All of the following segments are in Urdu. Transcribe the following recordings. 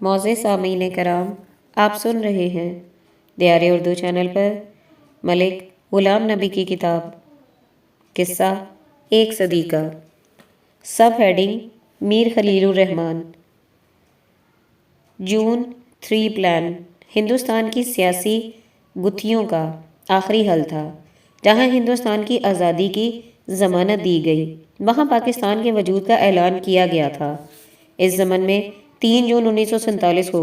معزز سامعین کرام، آپ سن رہے ہیں دیار اردو چینل پر ملک غلام نبی کی کتاب قصہ ایک صدی کا، سب ہیڈنگ میر خلیل الرحمن۔ جون 3 پلان ہندوستان کی سیاسی گتھیوں کا آخری حل تھا۔ جہاں ہندوستان کی آزادی کی ضمانت دی گئی، وہاں پاکستان کے وجود کا اعلان کیا گیا تھا۔ اس ضمن میں 3 جون 1947 کو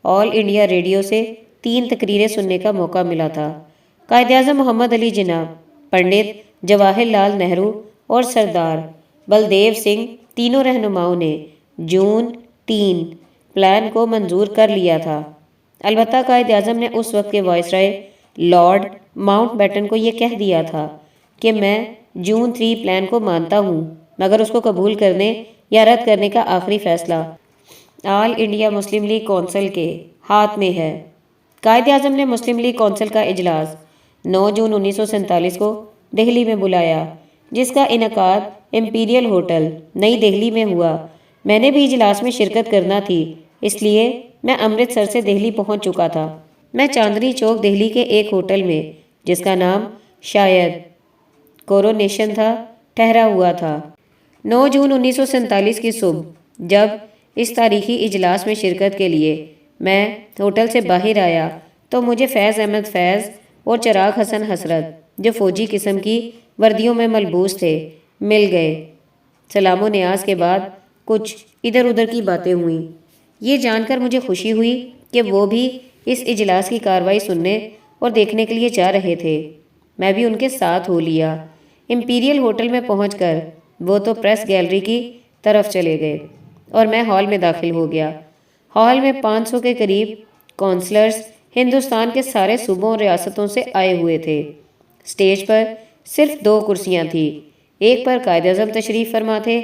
آل انڈیا ریڈیو سے 3 تقریریں سننے کا موقع ملا تھا۔ قائد اعظم محمد علی جناح، پنڈت جواہر لال نہرو اور سردار بلدیو سنگھ تینوں رہنماؤں نے جون 3 پلان کو منظور کر لیا تھا۔ البتہ قائد اعظم نے اس وقت کے وائسرائے لارڈ ماؤنٹ بیٹن کو یہ کہہ دیا تھا کہ میں جون 3 پلان کو مانتا ہوں، مگر اس کو قبول کرنے یا رد کرنے کا آخری فیصلہ آل انڈیا مسلم لیگ کونسل کے ہاتھ میں ہے۔ قائد اعظم نے مسلم لیگ کونسل کا اجلاس 9 جون 1947 کو دہلی میں بلایا، جس کا انعقاد امپیریل ہوٹل نئی دہلی میں ہوا۔ میں نے بھی اجلاس میں شرکت کرنا تھی، اس لیے میں امرتسر سے دہلی پہنچ چکا تھا۔ میں چاندنی چوک دہلی کے ایک ہوٹل میں، جس کا نام شاید کورونیشن تھا، ٹھہرا ہوا تھا۔ 9 جون 1947 کی صبح جب اس تاریخی اجلاس میں شرکت کے لیے میں ہوٹل سے باہر آیا تو مجھے فیض احمد فیض اور چراغ حسن حسرت، جو فوجی قسم کی وردیوں میں ملبوس تھے، مل گئے۔ سلام و نیاز کے بعد کچھ ادھر ادھر کی باتیں ہوئیں۔ یہ جان کر مجھے خوشی ہوئی کہ وہ بھی اس اجلاس کی کارروائی سننے اور دیکھنے کے لیے جا رہے تھے۔ میں بھی ان کے ساتھ ہو لیا۔ امپیریل ہوٹل میں پہنچ کر وہ تو پریس گیلری کی طرف چلے گئے اور میں ہال میں داخل ہو گیا۔ ہال میں 500 کے قریب کونسلرز ہندوستان کے سارے صوبوں اور ریاستوں سے آئے ہوئے تھے۔ سٹیج پر صرف 2 کرسیاں تھیں، ایک پر قائد اعظم تشریف فرما تھے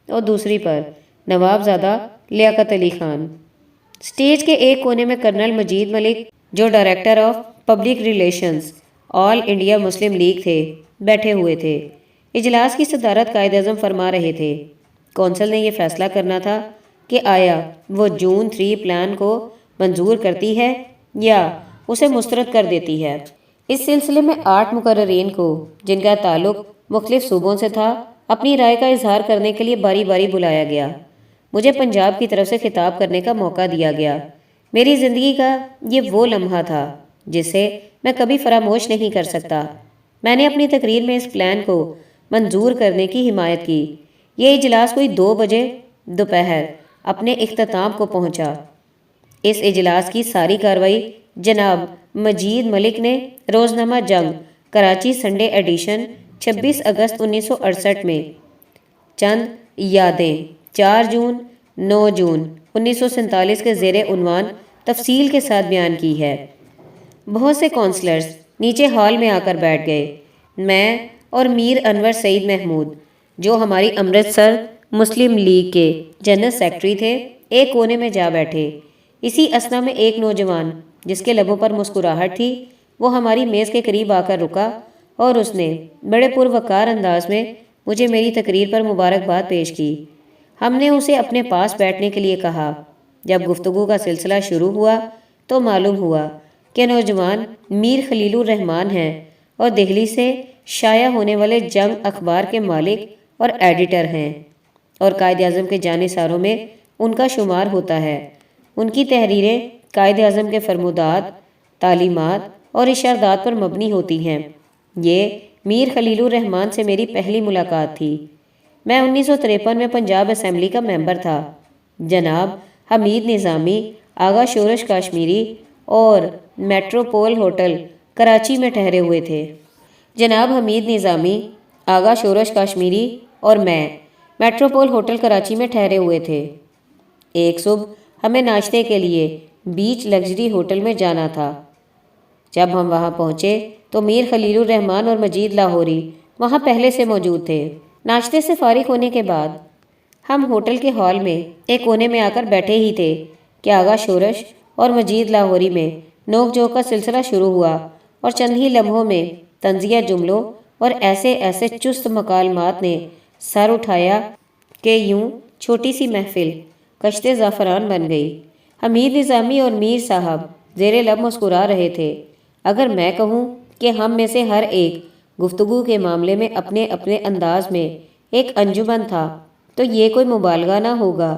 اور دوسری پر نواب زادہ لیاقت علی خان۔ سٹیج کے ایک کونے میں کرنل مجید ملک، جو director of public relations all India Muslim league تھے، بیٹھے ہوئے تھے۔ اجلاس کی صدارت قائد اعظم فرما رہے تھے۔ کونسل نے یہ فیصلہ کرنا تھا کہ آیا وہ جون 3 پلان کو منظور کرتی ہے یا اسے مسترد کر دیتی ہے۔ اس سلسلے میں 8 مقررین کو، جن کا تعلق مختلف صوبوں سے تھا، اپنی رائے کا اظہار کرنے کے لیے باری باری بلایا گیا۔ مجھے پنجاب کی طرف سے خطاب کرنے کا موقع دیا گیا۔ میری زندگی کا یہ وہ لمحہ تھا جسے میں کبھی فراموش نہیں کر سکتا۔ میں نے اپنی تقریر میں اس پلان کو منظور کرنے کی حمایت کی۔ یہ اجلاس کوئی 2 بجے دوپہر اپنے اختتام کو پہنچا۔ اس اجلاس کی ساری کارروائی جناب مجید ملک نے روزنامہ جنگ، کراچی سنڈے ایڈیشن، 26 اگست 1968 میں چند یادیں 4 جون 9 جون 1947 کے زیر عنوان تفصیل کے ساتھ بیان کی ہے۔ بہت سے کونسلرز نیچے ہال میں آ کر بیٹھ گئے۔ میں اور میر انور سعید محمود، جو ہماری امرتسر مسلم لیگ کے جنرل سیکرٹری تھے، ایک کونے میں جا بیٹھے۔ اسی اثنا میں ایک نوجوان، جس کے لبوں پر مسکراہٹ تھی، وہ ہماری میز کے قریب آ کر رکا اور اس نے بڑے پروقار انداز میں مجھے میری تقریر پر مبارکباد پیش کی۔ ہم نے اسے اپنے پاس بیٹھنے کے لیے کہا۔ جب گفتگو کا سلسلہ شروع ہوا تو معلوم ہوا کہ نوجوان میر خلیل الرحمن ہیں اور دہلی سے شائع ہونے والے جنگ اخبار کے مالک اور ایڈیٹر ہیں، اور قائد اعظم کے جانثاروں میں ان کا شمار ہوتا ہے۔ ان کی تحریریں قائد اعظم کے فرمودات، تعلیمات اور ارشادات پر مبنی ہوتی ہیں۔ یہ میر خلیل الرحمن سے میری پہلی ملاقات تھی۔ میں 1953 میں پنجاب اسمبلی کا ممبر تھا۔ جناب حمید نظامی آغا شورش کاشمیری اور میٹروپول ہوٹل کراچی میں ٹھہرے ہوئے تھے۔ جناب حمید نظامی آغا شورش کاشمیری اور میں میٹروپول ہوٹل کراچی میں ٹھہرے ہوئے تھے۔ ایک صبح ہمیں ناشتے کے لیے بیچ لگژری ہوٹل میں جانا تھا۔ جب ہم وہاں پہنچے تو میر خلیل الرحمن اور مجید لاہوری وہاں پہلے سے موجود تھے۔ ناشتے سے فارغ ہونے کے بعد ہم ہوٹل کے ہال میں ایک کونے میں آ کر بیٹھے ہی تھے کہ آغا شورش اور مجید لاہوری میں نوک جھوک کا سلسلہ شروع ہوا، اور چند ہی لمحوں میں طنزیہ جملوں اور ایسے ایسے چست مکالمات نے سر اٹھایا کہ یوں چھوٹی سی محفل کشتے زعفران بن گئی۔ حمید نظامی اور میر صاحب زیر لب مسکرا رہے تھے۔ اگر میں کہوں کہ ہم میں سے ہر ایک گفتگو کے معاملے میں اپنے اپنے انداز میں ایک انجمن تھا تو یہ کوئی مبالغہ نہ ہوگا۔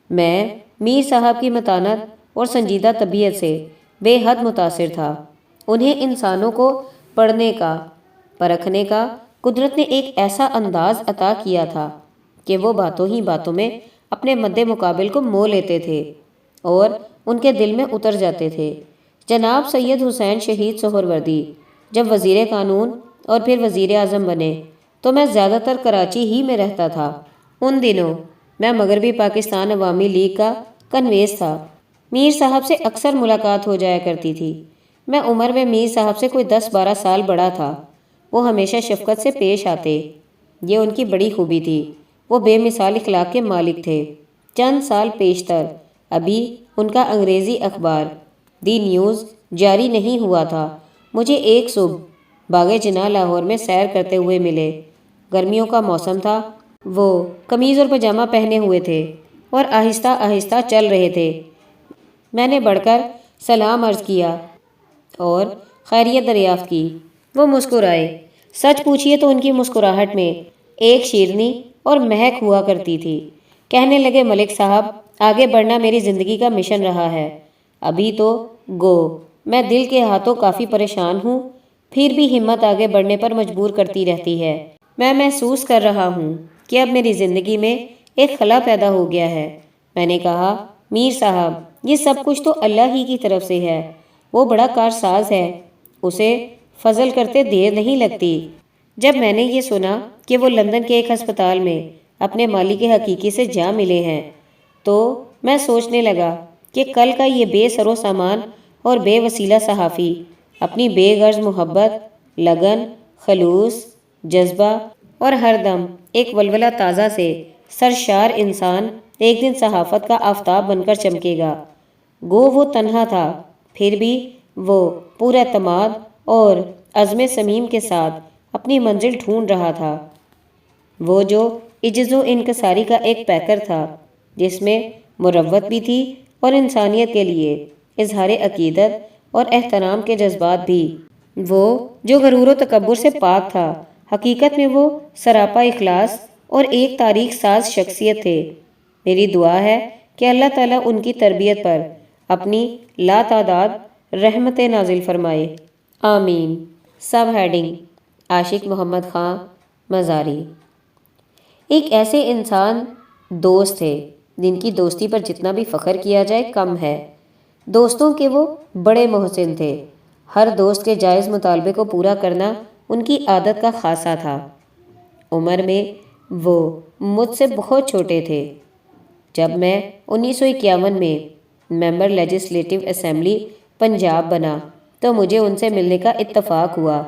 میں میر صاحب کی متانت اور سنجیدہ طبیعت سے بے حد متاثر تھا۔ انہیں انسانوں کو پڑھنے کا، پرکھنے کا قدرت نے ایک ایسا انداز عطا کیا تھا کہ وہ باتوں ہی باتوں میں اپنے مد مقابل کو مو لیتے تھے اور ان کے دل میں اتر جاتے تھے۔ جناب سید حسین شہید سہروردی جب وزیر قانون اور پھر وزیر اعظم بنے تو میں زیادہ تر کراچی ہی میں رہتا تھا۔ ان دنوں میں مغربی پاکستان عوامی لیگ کا کنویس تھا۔ میر صاحب سے اکثر ملاقات ہو جایا کرتی تھی۔ میں عمر میں میر صاحب سے کوئی 10-12 سال بڑا تھا۔ وہ ہمیشہ شفقت سے پیش آتے، یہ ان کی بڑی خوبی تھی۔ وہ بے مثال اخلاق کے مالک تھے۔ چند سال پیشتر ابھی ان کا انگریزی اخبار دی نیوز جاری نہیں ہوا تھا۔ مجھے ایک صبح باغ جناح لاہور میں سیر کرتے ہوئے ملے۔ گرمیوں کا موسم تھا۔ وہ قمیض اور پاجامہ پہنے ہوئے تھے اور آہستہ آہستہ چل رہے تھے۔ میں نے بڑھ کر سلام عرض کیا اور خیریت دریافت کی۔ وہ مسکرائے۔ سچ پوچھئے تو ان کی مسکراہٹ میں ایک شیرنی اور مہک ہوا کرتی تھی۔ کہنے لگے، ملک صاحب، آگے بڑھنا میری زندگی کا مشن رہا ہے۔ ابھی تو گو میں دل کے ہاتھوں کافی پریشان ہوں، پھر بھی ہمت آگے بڑھنے پر مجبور کرتی رہتی ہے۔ میں محسوس کر رہا ہوں کہ اب میری زندگی میں ایک خلا پیدا ہو گیا ہے۔ میں نے کہا، میر صاحب، یہ سب کچھ تو اللہ ہی کی طرف سے ہے۔ وہ بڑا کارساز ہے، اسے فضل کرتے دیر نہیں لگتی۔ جب میں نے یہ سنا کہ وہ لندن کے ایک ہسپتال میں اپنے مالک حقیقی سے جا ملے ہیں تو میں سوچنے لگا کہ کل کا یہ بے سر و سامان اور بے وسیلہ صحافی اپنی بے غرض محبت، لگن، خلوص، جذبہ اور ہر دم ایک ولولہ تازہ سے سرشار انسان ایک دن صحافت کا آفتاب بن کر چمکے گا۔ گو وہ تنہا تھا، پھر بھی وہ پورا اعتماد اور عزم صمیم کے ساتھ اپنی منزل ڈھونڈ رہا تھا۔ وہ جو عجز و انکساری کا ایک پیکر تھا، جس میں مروت بھی تھی اور انسانیت کے لیے اظہار عقیدت اور احترام کے جذبات بھی۔ وہ جو غرور و تکبر سے پاک تھا، حقیقت میں وہ سراپا اخلاص اور ایک تاریخ ساز شخصیت تھے۔ میری دعا ہے کہ اللہ تعالیٰ ان کی تربیت پر اپنی لا تعداد رحمتیں نازل فرمائے، آمین۔ سب ہیڈنگ: عاشق محمد خان مزاری۔ ایک ایسے انسان دوست تھے جن کی دوستی پر جتنا بھی فخر کیا جائے کم ہے۔ دوستوں کے وہ بڑے محسن تھے۔ ہر دوست کے جائز مطالبے کو پورا کرنا ان کی عادت کا خاصہ تھا۔ عمر میں وہ مجھ سے بہت چھوٹے تھے۔ جب میں 1951 میں ممبر لیجسلیٹو اسمبلی پنجاب بنا تو مجھے ان سے ملنے کا اتفاق ہوا۔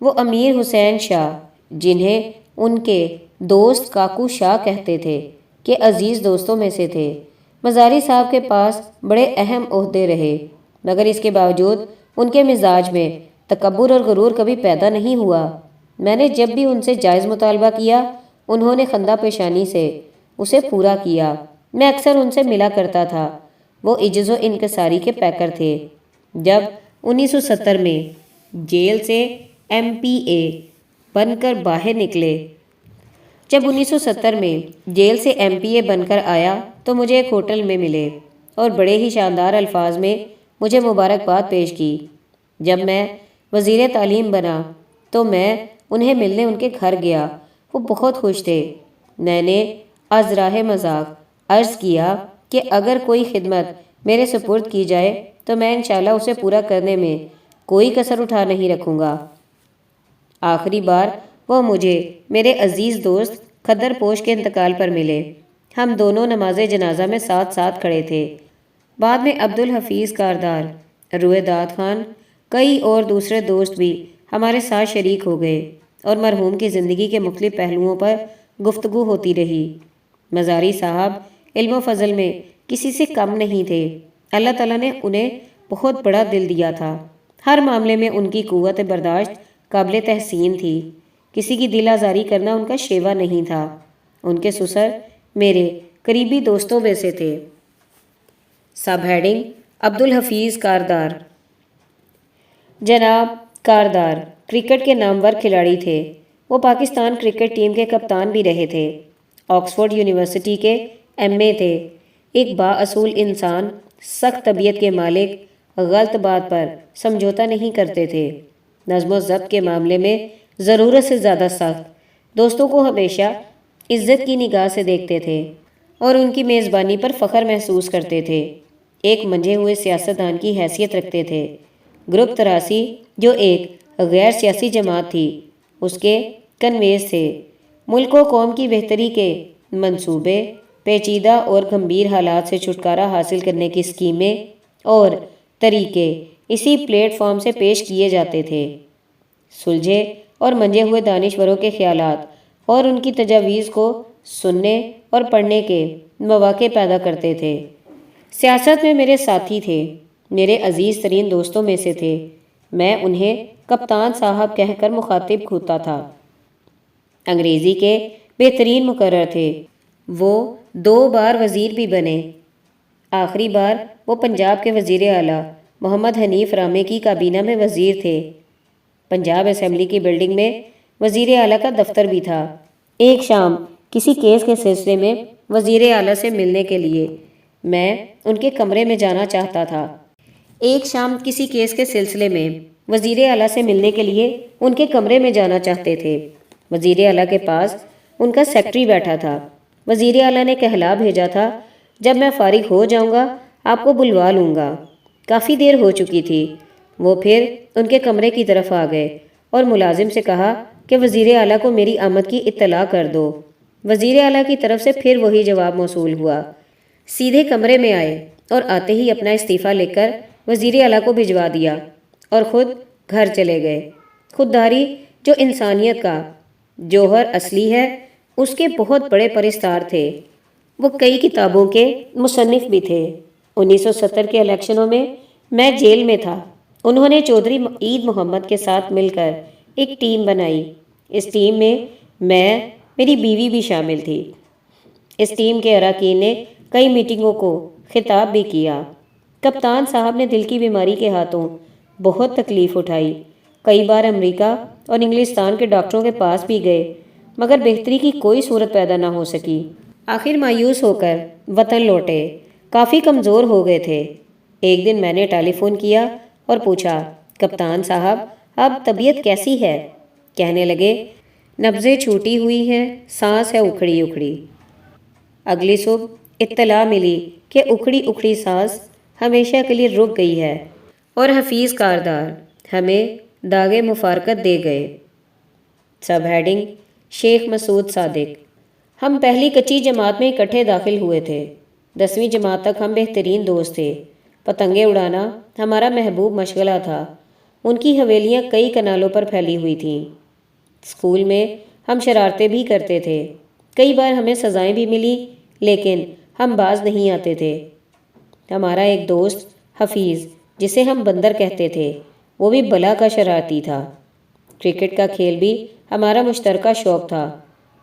وہ امیر حسین شاہ، جنہیں ان کے دوست کاکو شاہ کہتے تھے، کہ عزیز دوستوں میں سے تھے۔ مزاری صاحب کے پاس بڑے اہم عہدے رہے، مگر اس کے باوجود ان کے مزاج میں تکبر اور غرور کبھی پیدا نہیں ہوا۔ میں نے جب بھی ان سے جائز مطالبہ کیا، انہوں نے خندہ پیشانی سے اسے پورا کیا۔ میں اکثر ان سے ملا کرتا تھا۔ وہ عجز و انکساری کے پیکر تھے۔ جب 1970 میں جیل سے MPA بن کر باہر نکلے جب 1970 میں جیل سے MPA بن کر آیا تو مجھے ایک ہوٹل میں ملے اور بڑے ہی شاندار الفاظ میں مجھے مبارکباد پیش کی۔ جب میں وزیر تعلیم بنا تو میں انہیں ملنے ان کے گھر گیا۔ وہ بہت خوش تھے۔ میں نے از راہ مذاق عرض کیا کہ اگر کوئی خدمت میرے سپرد کی جائے تو میں انشاءاللہ اسے پورا کرنے میں کوئی کسر اٹھا نہیں رکھوں گا۔ آخری بار وہ مجھے میرے عزیز دوست خدر پوش کے انتقال پر ملے۔ ہم دونوں نماز جنازہ میں ساتھ ساتھ کھڑے تھے۔ بعد میں عبدالحفیظ کاردار، رویداد خان، کئی اور دوسرے دوست بھی ہمارے ساتھ شریک ہو گئے اور مرحوم کی زندگی کے مختلف پہلوؤں پر گفتگو ہوتی رہی۔ مزاری صاحب علم و فضل میں کسی سے کم نہیں تھے۔ اللہ تعالیٰ نے انہیں بہت بڑا دل دیا تھا۔ ہر معاملے میں ان کی قوت برداشت قابل تحسین تھی۔ کسی کی دل آزاری کرنا ان کا شیوا نہیں تھا۔ ان کے سسر میرے قریبی دوستوں میں سے تھے۔ Sub heading: Abdul Hafeez Kardar. جناب کاردار کرکٹ کے نامور کھلاڑی تھے۔ وہ پاکستان کرکٹ ٹیم کے کپتان بھی رہے تھے۔ آکسفورڈ یونیورسٹی کے ایم اے تھے۔ ایک بااصول انسان، سخت طبیعت کے مالک، غلط بات پر سمجھوتا نہیں کرتے تھے۔ نظم و ضبط کے معاملے میں ضرورت سے زیادہ سخت، دوستوں کو ہمیشہ عزت کی نگاہ سے دیکھتے تھے اور ان کی میزبانی پر فخر محسوس کرتے تھے۔ ایک منجھے ہوئے سیاستدان کی حیثیت رکھتے تھے۔ گروپ تراسی، جو ایک غیر سیاسی جماعت تھی، اس کے کنویز تھے۔ ملک و قوم کی بہتری کے منصوبے، پیچیدہ اور گمبھیر حالات سے چھٹکارا حاصل کرنے کی اسکیمیں اور طریقے اسی پلیٹ فارم سے پیش کیے جاتے تھے۔ سلجھے اور منجھے ہوئے دانشوروں کے خیالات اور ان کی تجاویز کو سننے اور پڑھنے کے مواقع پیدا کرتے تھے۔ سیاست میں میرے ساتھی تھے، میرے عزیز ترین دوستوں میں سے تھے۔ میں انہیں کپتان صاحب کہہ کر مخاطب ہوتا تھا۔ انگریزی کے بہترین مقرر تھے۔ وہ 2 بار وزیر بھی بنے۔ آخری بار وہ پنجاب کے وزیر اعلیٰ محمد حنیف رامے کی کابینہ میں وزیر تھے۔ پنجاب اسمبلی کی بلڈنگ میں وزیر اعلیٰ کا دفتر بھی تھا۔ ایک شام کسی کیس کے سلسلے میں وزیر اعلیٰ سے ملنے کے لیے میں ان کے کمرے میں جانا چاہتا تھا۔ ایک شام کسی کیس کے سلسلے میں وزیر اعلیٰ سے ملنے کے لیے ان کے کمرے میں جانا چاہتے تھے۔ وزیر اعلیٰ کے پاس ان کا سیکرٹری بیٹھا تھا۔ وزیر اعلیٰ نے کہلا بھیجا تھا، جب میں فارغ ہو جاؤں گا آپ کو بلوا لوں گا۔ کافی دیر ہو چکی تھی۔ وہ پھر ان کے کمرے کی طرف آ گئے اور ملازم سے کہا کہ وزیر اعلیٰ کو میری آمد کی اطلاع کر دو۔ وزیر اعلیٰ کی طرف سے پھر وہی جواب موصول ہوا۔ سیدھے کمرے میں آئے اور آتے ہی اپنا استعفیٰ لکھ کر وزیر اعلیٰ کو بھجوا دیا اور خود گھر چلے گئے۔ خودداری جو انسانیت کا جوہر اصلی ہے، اس کے بہت بڑے پرستار تھے۔ وہ کئی کتابوں کے مصنف بھی تھے۔ 1970 کے الیکشنوں میں جیل میں تھا۔ انہوں نے چودھری عید محمد کے ساتھ مل کر ایک ٹیم بنائی۔ اس ٹیم میں میری بیوی بھی شامل تھی۔ اس ٹیم کے اراکین نے کئی میٹنگوں کو خطاب بھی کیا۔ کپتان صاحب نے دل کی بیماری کے ہاتھوں بہت تکلیف اٹھائی۔ کئی بار امریکہ اور انگلستان کے ڈاکٹروں کے پاس بھی گئے، مگر بہتری کی کوئی صورت پیدا نہ ہو سکی۔ آخر مایوس ہو کر وطن لوٹے۔ کافی کمزور ہو گئے تھے۔ ایک دن میں نے ٹیلی فون کیا اور پوچھا، کپتان صاحب اب طبیعت کیسی ہے؟ کہنے لگے، نبضیں چھوٹی ہوئی ہیں، سانس ہے اکھڑی اکھڑی۔ اگلی صبح اطلاع ملی کہ اکھڑی اکھڑی سانس ہمیشہ کے لیے رک گئی ہے اور حفیظ کاردار ہمیں داغ مفارقت دے گئے۔ سب ہیڈنگ: شیخ مسعود صادق۔ ہم پہلی کچی جماعت میں اکٹھے داخل ہوئے تھے۔ 10ویں جماعت تک ہم بہترین دوست تھے۔ پتنگیں اڑانا ہمارا محبوب مشغلہ تھا۔ ان کی حویلیاں کئی کنالوں پر پھیلی ہوئی تھیں۔ اسکول میں ہم شرارتیں بھی کرتے تھے۔ کئی بار ہمیں سزائیں بھی ملی، لیکن ہم باز نہیں آتے تھے۔ ہمارا ایک دوست حفیظ، جسے ہم بندر کہتے تھے، وہ بھی بلا کا شرارتی تھا۔ کرکٹ کا کھیل بھی ہمارا مشترکہ شوق تھا۔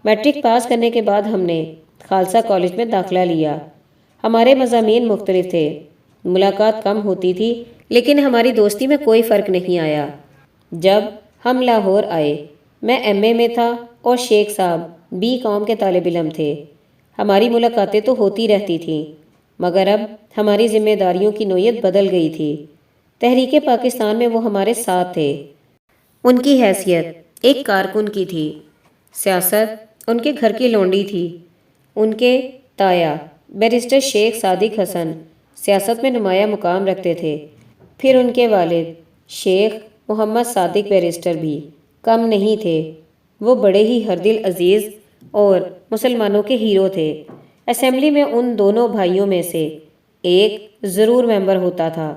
میٹرک پاس کرنے کے بعد ہم نے خالصہ کالج میں داخلہ لیا۔ ہمارے مضامین مختلف تھے، ملاقات کم ہوتی تھی، لیکن ہماری دوستی میں کوئی فرق نہیں آیا۔ جب ہم لاہور آئے، میں ایم اے میں تھا اور شیخ صاحب BCom کے طالب علم تھے۔ ہماری ملاقاتیں تو ہوتی رہتی تھیں، مگر اب ہماری ذمہ داریوں کی نوعیت بدل گئی تھی۔ تحریک پاکستان میں وہ ہمارے ساتھ تھے۔ ان کی حیثیت ایک کارکن کی تھی۔ سیاست ان کے گھر کی لونڈی تھی۔ ان کے تایا بیرسٹر شیخ صادق حسن سیاست میں نمایاں مقام رکھتے تھے۔ پھر ان کے والد شیخ محمد صادق بیرسٹر بھی کم نہیں تھے۔ وہ بڑے ہی ہردل عزیز اور مسلمانوں کے ہیرو تھے۔ اسمبلی میں ان دونوں بھائیوں میں سے ایک ضرور ممبر ہوتا تھا۔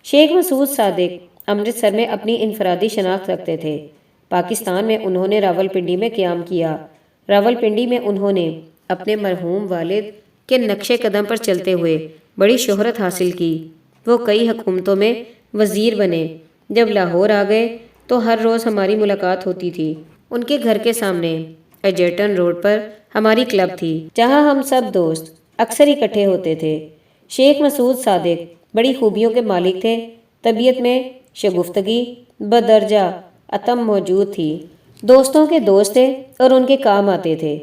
شیخ مسعود صادق امرتسر میں اپنی انفرادی شناخت رکھتے تھے۔ پاکستان میں انہوں نے راولپنڈی میں قیام کیا۔ راولپنڈی میں انہوں نے اپنے مرحوم والد کے نقش قدم پر چلتے ہوئے بڑی شہرت حاصل کی۔ وہ کئی حکومتوں میں وزیر بنے۔ جب لاہور آ گئے تو ہر روز ہماری ملاقات ہوتی تھی۔ ان کے گھر کے سامنے ایجرٹن روڈ پر ہماری کلب تھی، جہاں ہم سب دوست اکثر اکٹھے ہوتے تھے۔ شیخ مسعود صادق بڑی خوبیوں کے مالک تھے، طبیعت میں شگفتگی بدرجہ عتم موجود تھی، دوستوں کے دوست تھے اور ان کے کام آتے تھے۔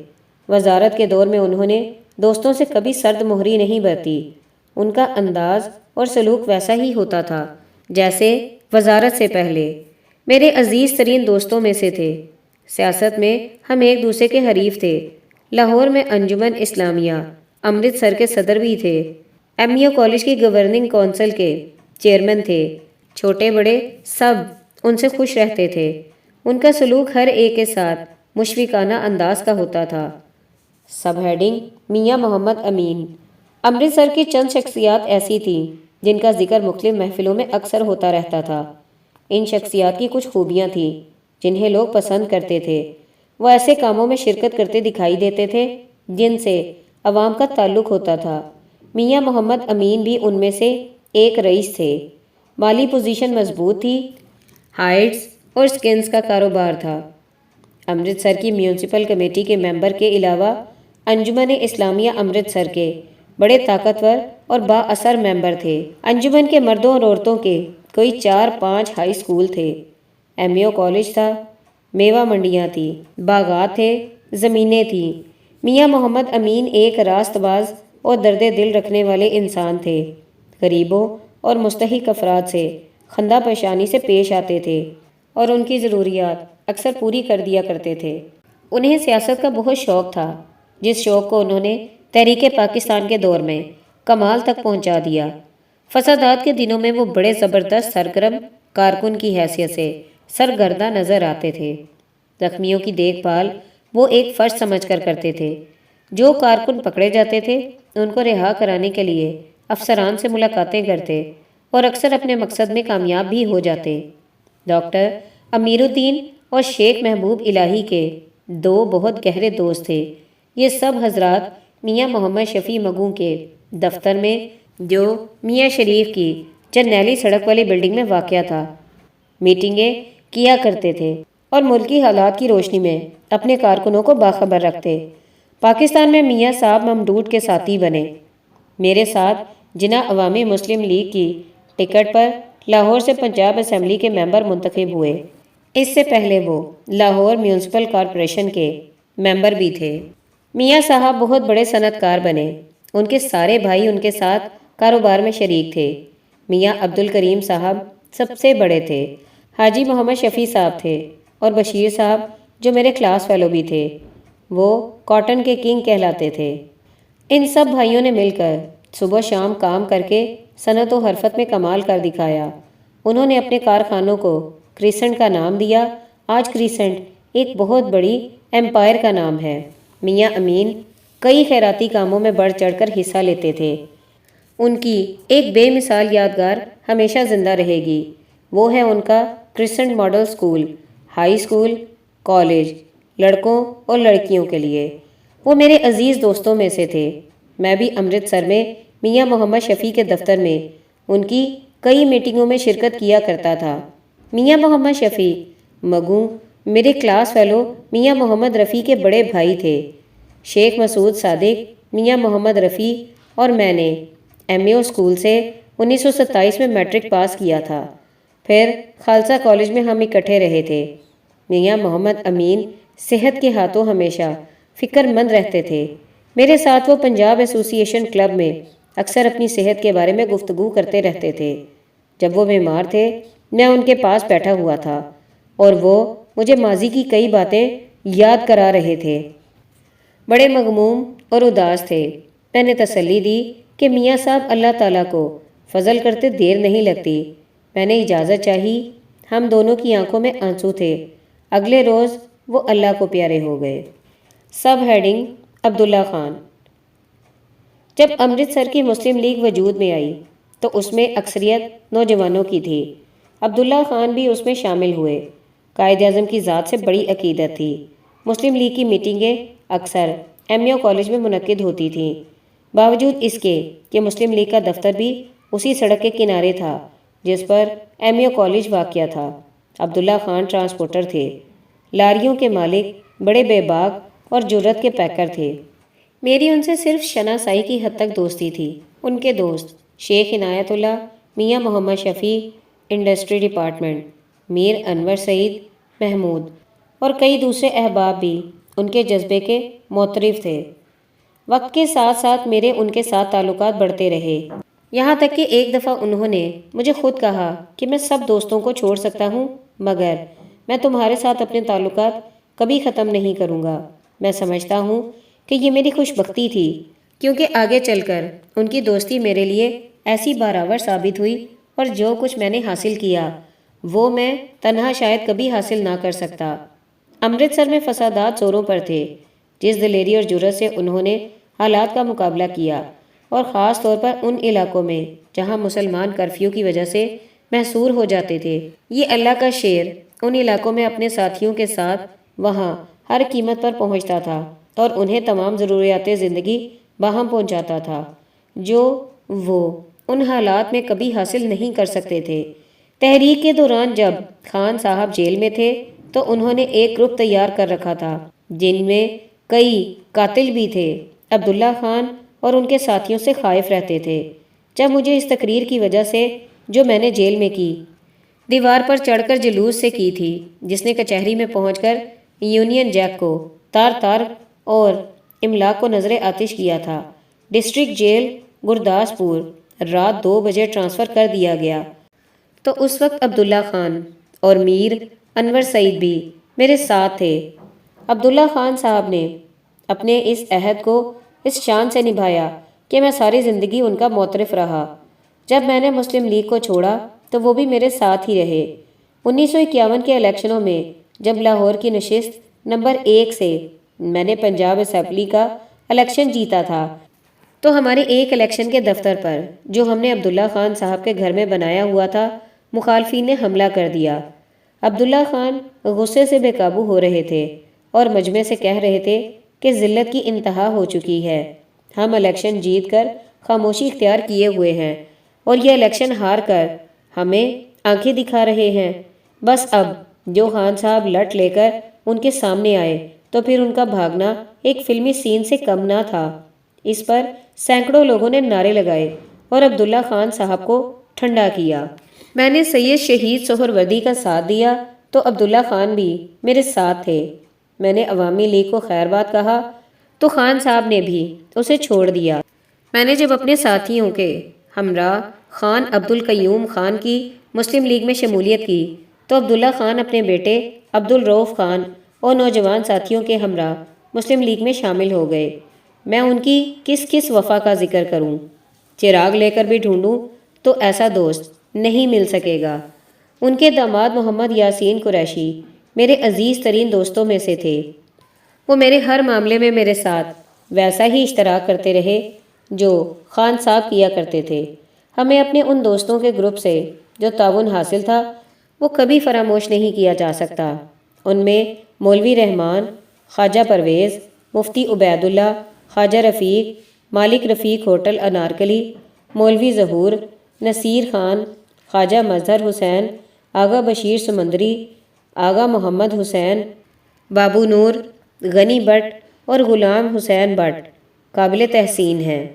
وزارت کے دور میں انہوں نے دوستوں سے کبھی سرد مہری نہیں برتی، ان کا انداز اور سلوک ویسا ہی ہوتا تھا جیسے وزارت سے پہلے۔ میرے عزیز ترین دوستوں میں سے تھے۔ سیاست میں ہم ایک دوسرے کے حریف تھے۔ لاہور میں انجمن اسلامیہ امرتسر کے صدر بھی تھے، ایم ای او کالج کی گورننگ کونسل کے چیئرمین تھے۔ چھوٹے بڑے سب ان سے خوش رہتے تھے، ان کا سلوک ہر ایک کے ساتھ مشفقانہ انداز کا ہوتا تھا۔ سب ہیڈنگ میاں محمد امین۔ امرتسر کی چند شخصیات ایسی تھیں جن کا ذکر مختلف محفلوں میں اکثر ہوتا رہتا تھا۔ ان شخصیات کی کچھ خوبیاں تھیں جنہیں لوگ پسند کرتے تھے۔ وہ ایسے کاموں میں شرکت کرتے دکھائی دیتے تھے جن سے عوام کا تعلق ہوتا تھا۔ میاں محمد امین بھی ان میں سے ایک رئیس تھے۔ مالی پوزیشن مضبوط تھی، ہائیڈز اور سکنز کا کاروبار تھا۔ امرتسر کی میونسپل کمیٹی کے ممبر کے علاوہ انجمن اسلامیہ امرتسر کے بڑے طاقتور اور با اثر ممبر تھے۔ انجمن کے مردوں اور عورتوں کے کوئی 4-5 ہائی سکول تھے، ایم ای او کالج تھا، میوہ منڈیاں تھیں، باغات تھے، زمینیں تھیں۔ میاں محمد امین ایک راست باز اور درد دل رکھنے والے انسان تھے۔ غریبوں اور مستحق افراد سے خندہ پیشانی سے پیش آتے تھے اور ان کی ضروریات اکثر پوری کر دیا کرتے تھے۔ انہیں سیاست کا بہت شوق تھا، جس شوق کو انہوں نے تحریک پاکستان کے دور میں کمال تک پہنچا دیا۔ فسادات کے دنوں میں وہ بڑے زبردست سرگرم کارکن کی حیثیت سے سرگرداں نظر آتے تھے۔ زخمیوں کی دیکھ بھال وہ ایک فرض سمجھ کر کرتے تھے۔ جو کارکن پکڑے جاتے تھے ان کو رہا کرانے کے لیے افسران سے ملاقاتیں کرتے اور اکثر اپنے مقصد میں کامیاب بھی ہو جاتے۔ ڈاکٹر امیر الدین اور شیخ محبوب الہی کے دو بہت گہرے دوست تھے۔ یہ سب حضرات میاں محمد شفیع مگوں کے دفتر میں، جو میاں شریف کی جرنیلی سڑک والی بلڈنگ میں واقع تھا، میٹنگیں کیا کرتے تھے اور ملکی حالات کی روشنی میں اپنے کارکنوں کو باخبر رکھتے۔ پاکستان میں میاں صاحب ممدوٹ کے ساتھی بنے۔ میرے ساتھ جناح عوامی مسلم لیگ کی ٹکٹ پر لاہور سے پنجاب اسمبلی کے ممبر منتخب ہوئے۔ اس سے پہلے وہ لاہور میونسپل کارپوریشن کے ممبر بھی تھے۔ میاں صاحب بہت بڑے صنعت کار بنے۔ ان کے سارے بھائی ان کے ساتھ کاروبار میں شریک تھے۔ میاں عبد الکریم صاحب سب سے بڑے تھے، حاجی محمد شفیع صاحب تھے اور بشیر صاحب جو میرے کلاس فیلو بھی تھے، وہ کاٹن کے کنگ کہلاتے تھے۔ ان سب بھائیوں نے مل کر صبح شام کام کر کے صنعت و حرفت میں کمال کر دکھایا۔ انہوں نے اپنے کارخانوں کو کریسنٹ کا نام دیا۔ آج کریسنٹ ایک بہت بڑی ایمپائر کا نام ہے۔ میاں امین کئی خیراتی کاموں میں بڑھ چڑھ کر حصہ لیتے تھے۔ ان کی ایک بے مثال یادگار ہمیشہ زندہ رہے گی، وہ ہے ان کا crescent model school, high school, college, لڑکوں اور لڑکیوں کے لیے۔ وہ میرے عزیز دوستوں میں سے تھے۔ میں بھی امرتسر میں میاں محمد شفیع کے دفتر میں ان کی کئی میٹنگوں میں شرکت کیا کرتا تھا۔ میاں محمد شفیع مگوں میرے کلاس فیلو میاں محمد رفیع کے بڑے بھائی تھے۔ شیخ مسعود صادق، میاں محمد رفیع اور میں نے ایم ای او اسکول سے 1927 میں میٹرک پاس کیا تھا۔ پھر خالصہ کالج میں ہم اکٹھے رہے تھے۔ میاں محمد امین صحت کے ہاتھوں ہمیشہ فکر مند رہتے تھے۔ میرے ساتھ وہ پنجاب ایسوسی ایشن کلب میں اکثر اپنی صحت کے بارے میں گفتگو کرتے رہتے تھے۔ جب وہ بیمار تھے میں ان کے پاس بیٹھا ہوا تھا اور وہ مجھے ماضی کی کئی باتیں یاد کرا رہے تھے۔ بڑے مغموم اور اداس تھے۔ میں نے تسلی دی کہ میاں صاحب اللہ تعالیٰ کو فضل کرتے دیر نہیں لگتی۔ میں نے اجازت چاہی۔ ہم دونوں کی آنکھوں میں آنسو تھے۔ اگلے روز وہ اللہ کو پیارے ہو گئے۔ Sub heading Abdullah Khan. جب امرتسر کی مسلم لیگ وجود میں آئی تو اس میں اکثریت نوجوانوں کی تھی۔ عبداللہ خان بھی اس میں شامل ہوئے۔ قائد اعظم کی ذات سے بڑی عقیدت تھی۔ مسلم لیگ کی میٹنگیں اکثر ایم ای او کالج میں منعقد ہوتی تھیں، باوجود اس کے کہ مسلم لیگ کا دفتر بھی اسی سڑک کے کنارے تھا جس پر ایم ای او کالج واقع تھا۔ عبداللہ خان ٹرانسپورٹر تھے، لاریوں کے مالک، بڑے بے باک اور جرت کے پیکر تھے۔ میری ان سے صرف شناسائی کی حد تک دوستی تھی۔ ان کے دوست شیخ عنایت اللہ، میاں محمد شفیع انڈسٹری ڈپارٹمنٹ، میر انور سعید محمود اور کئی دوسرے احباب بھی ان کے جذبے کے معترف تھے۔ وقت کے ساتھ ساتھ میرے ان کے ساتھ تعلقات بڑھتے رہے، یہاں تک کہ ایک دفعہ انہوں نے مجھے خود کہا کہ میں سب دوستوں کو چھوڑ سکتا ہوں مگر میں تمہارے ساتھ اپنے تعلقات کبھی ختم نہیں کروں گا۔ میں سمجھتا ہوں کہ یہ میری خوش بختی تھی، کیونکہ آگے چل کر ان کی دوستی میرے لیے ایسی بارآور ثابت ہوئی اور جو کچھ میں نے حاصل کیا وہ میں تنہا شاید کبھی حاصل نہ کر سکتا۔ امرتسر میں فسادات زوروں پر تھے، جس دلیری اور جرأت سے انہوں نے حالات کا مقابلہ کیا، اور خاص طور پر ان علاقوں میں جہاں مسلمان کرفیو کی وجہ سے محصور ہو جاتے تھے۔ یہ اللہ کا شیر ان علاقوں میں اپنے ساتھیوں کے ساتھ وہاں ہر قیمت پر پہنچتا تھا اور انہیں تمام ضروریات زندگی باہم پہنچاتا تھا جو وہ ان حالات میں کبھی حاصل نہیں کر سکتے تھے۔ تحریک کے دوران جب خان صاحب جیل میں تھے تو انہوں نے ایک گروپ تیار کر رکھا تھا جن میں کئی قاتل بھی تھے۔ عبداللہ خان اور ان کے ساتھیوں سے خائف رہتے تھے۔ جب مجھے اس تقریر کی وجہ سے جو میں نے جیل میں کی، دیوار پر چڑھ کر جلوس سے کی تھی، جس نے کچہری میں پہنچ کر یونین جیک کو تار تار اور املاک کو نظر آتش کیا تھا، ڈسٹرکٹ جیل گرداسپور رات 2 بجے ٹرانسفر کر دیا گیا، تو اس وقت عبداللہ خان اور میر انور سعید بھی میرے ساتھ تھے۔ عبداللہ خان صاحب نے اپنے اس عہد کو اس شان سے نبھایا کہ میں ساری زندگی ان کا معترف رہا۔ جب میں نے مسلم لیگ کو چھوڑا تو وہ بھی میرے ساتھ ہی رہے۔ 1951 کے الیکشنوں میں جب لاہور کی نشست نمبر 1 سے میں نے پنجاب اسمبلی کا الیکشن جیتا تھا تو ہمارے ایک الیکشن کے دفتر پر جو ہم نے عبداللہ خان صاحب کے گھر میں بنایا ہوا تھا، مخالفین نے حملہ کر دیا۔ عبداللہ خان غصے سے بے قابو ہو رہے تھے اور مجمع سے کہہ رہے تھے کہ ذلت کی انتہا ہو چکی ہے، ہم الیکشن جیت کر خاموشی اختیار کیے ہوئے ہیں اور یہ الیکشن ہار کر ہمیں آنکھیں دکھا رہے ہیں۔ بس اب جو خان صاحب لٹ لے کر ان کے سامنے آئے تو پھر ان کا بھاگنا ایک فلمی سین سے کم نہ تھا۔ اس پر سینکڑوں لوگوں نے نعرے لگائے اور عبداللہ خان صاحب کو ٹھنڈا کیا۔ میں نے سید شہید سہروردی کا ساتھ دیا تو عبداللہ خان بھی میرے ساتھ تھے۔ میں نے عوامی لیگ کو خیر بات کہا تو خان صاحب نے بھی اسے چھوڑ دیا۔ میں نے جب اپنے ساتھیوں کے ہمراہ خان عبدالقیوم خان کی مسلم لیگ میں شمولیت کی تو عبداللہ خان اپنے بیٹے عبدالرؤف خان اور نوجوان ساتھیوں کے ہمراہ مسلم لیگ میں شامل ہو گئے۔ میں ان کی کس کس وفا کا ذکر کروں، چراغ لے کر بھی ڈھونڈوں تو ایسا دوست نہیں مل سکے گا۔ ان کے داماد محمد یاسین قریشی میرے عزیز ترین دوستوں میں سے تھے۔ وہ میرے ہر معاملے میں میرے ساتھ ویسا ہی اشتراک کرتے رہے جو خان صاحب کیا کرتے تھے۔ ہمیں اپنے ان دوستوں کے گروپ سے جو تعاون حاصل تھا وہ کبھی فراموش نہیں کیا جا سکتا۔ ان میں مولوی رحمان، خواجہ پرویز، مفتی عبید اللہ، خواجہ رفیق، مالک رفیق ہوٹل انارکلی، مولوی ظہور، نصیر خان، خواجہ مظہر حسین، آغا بشیر سمندری، آغا محمد حسین، بابو نور، غنی بٹ اور غلام حسین بٹ قابل تحسین ہیں۔